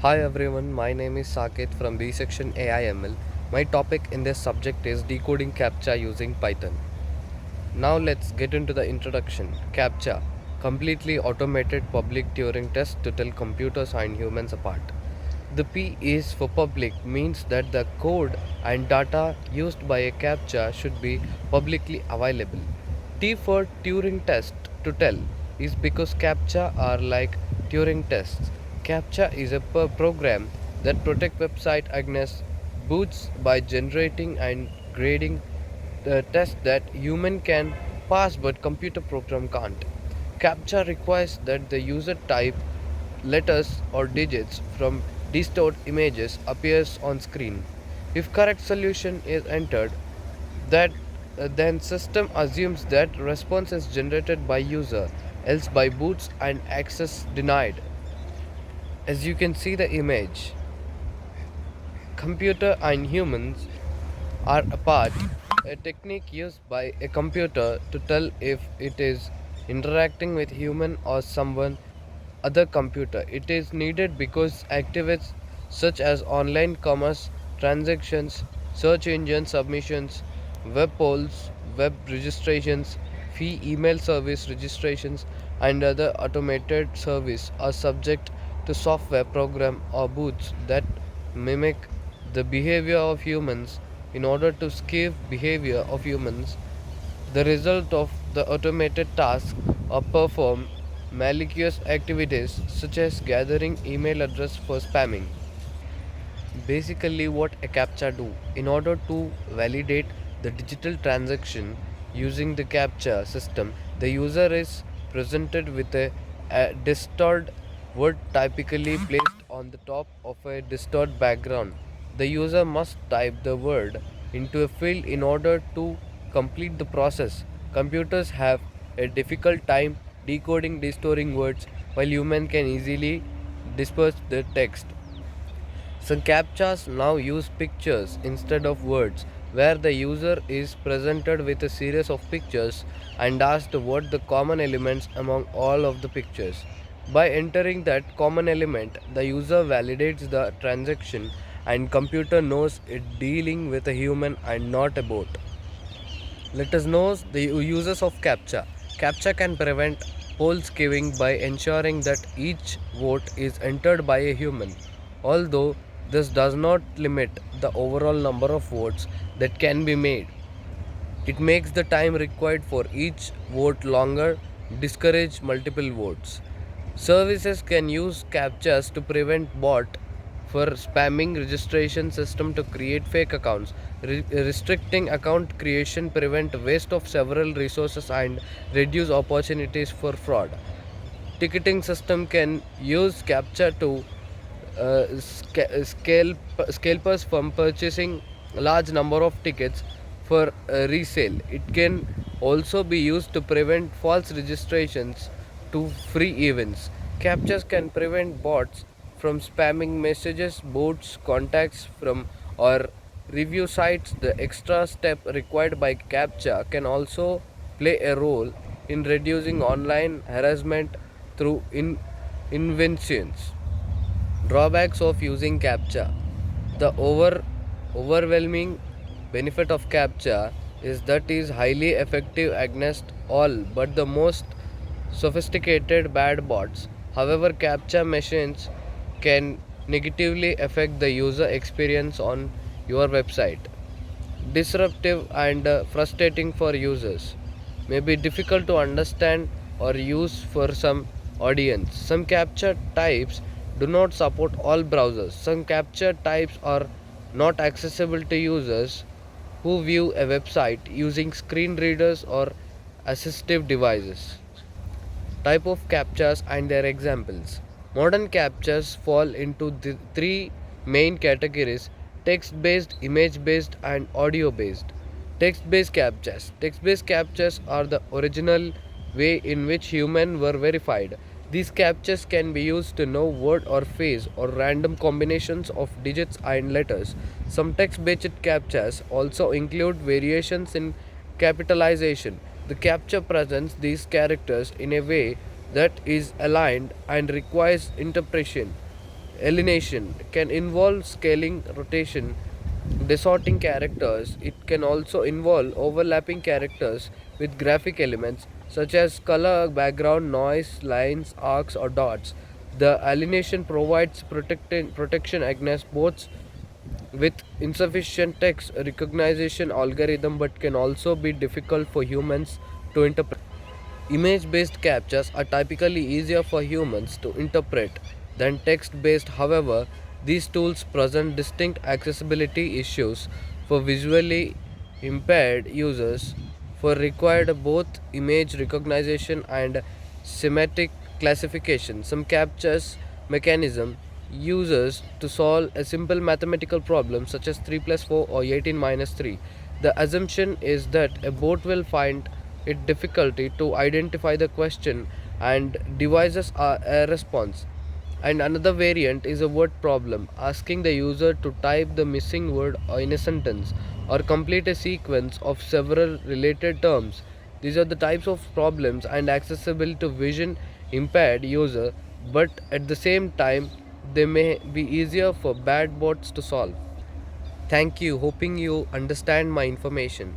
Hi everyone, my name is Saket from B section AIML. My topic in this subject is decoding CAPTCHA using Python. Now let's get into the introduction. CAPTCHA, completely automated public Turing test to tell computers and humans apart. The P is for public means that the code and data used by a CAPTCHA should be publicly available. T for Turing test to tell is because CAPTCHA are like Turing tests. CAPTCHA is a program that protect website against boots by generating and grading the test that human can pass but computer program can't. CAPTCHA requires that the user type letters or digits from distorted images appears on screen. If correct solution is entered, that then system assumes that response is generated by user, else by boots and access denied. As you can see the image, computer and humans are apart, a technique used by a computer to tell if it is interacting with human or someone other computer. It is needed because activities such as online commerce, transactions, search engine submissions, web polls, web registrations, fee email service registrations, and other automated service are subject to software program or boots that mimic the behavior of humans. In order to skip behavior of humans, the result of the automated task or perform malicious activities such as gathering email address for spamming. Basically what a CAPTCHA do, in order to validate the digital transaction using the CAPTCHA system, the user is presented with a distorted word typically placed on the top of a distorted background. The user must type the word into a field in order to complete the process. Computers have a difficult time decoding distorting words while human can easily disperse the text. Some CAPTCHAs now use pictures instead of words, where the user is presented with a series of pictures and asked what the common elements among all of the pictures. By entering that common element, the user validates the transaction and computer knows it dealing with a human and not a bot. Let us know the uses of CAPTCHA. CAPTCHA can prevent poll skewing by ensuring that each vote is entered by a human. Although this does not limit the overall number of votes that can be made, it makes the time required for each vote longer, discourage multiple votes. Services can use CAPTCHAs to prevent bot for spamming registration system to create fake accounts. Restricting account creation prevent waste of several resources and reduce opportunities for fraud. Ticketing system can use CAPTCHA to scalpers from purchasing a large number of tickets for resale. It can also be used to prevent false registrations to free events. Captures can prevent bots from spamming messages, bots, contacts from or review sites. The extra step required by CAPTCHA can also play a role in reducing online harassment through inventions. Drawbacks of using CAPTCHA. The overwhelming benefit of CAPTCHA is that it is highly effective against all but the most sophisticated bad bots. However, CAPTCHA machines can negatively affect the user experience on your website. Disruptive and frustrating for users. May be difficult to understand or use for some audience. Some capture types do not support all browsers. Some capture types are not accessible to users who view a website using screen readers or assistive devices. Type of captchas and their examples. Modern captchas fall into the three main categories: text based, image based, and audio based. Text based captchas. Text based captchas are the original way in which humans were verified. These captchas can be used to know word or phrase or random combinations of digits and letters. Some text based captchas also include variations in capitalization. The capture presents these characters in a way that is aligned and requires interpretation. Alienation can involve scaling, rotation, distorting characters. It can also involve overlapping characters with graphic elements such as color, background, noise, lines, arcs, or dots. The alienation provides protection against both with insufficient text recognition algorithm but can also be difficult for humans to interpret. Image based captures are typically easier for humans to interpret than text based, however, these tools present distinct accessibility issues for visually impaired users for required both image recognition and semantic classification. Some captures mechanism uses to solve a simple mathematical problem such as 3 plus 4 or 18 minus 3. The assumption is that a bot will find it difficulty to identify the question and devises a response. And another variant is a word problem, asking the user to type the missing word in a sentence or complete a sequence of several related terms. These are the types of problems and accessible to vision impaired user, but at the same time they may be easier for bad bots to solve. Thank you, hoping you understand my information.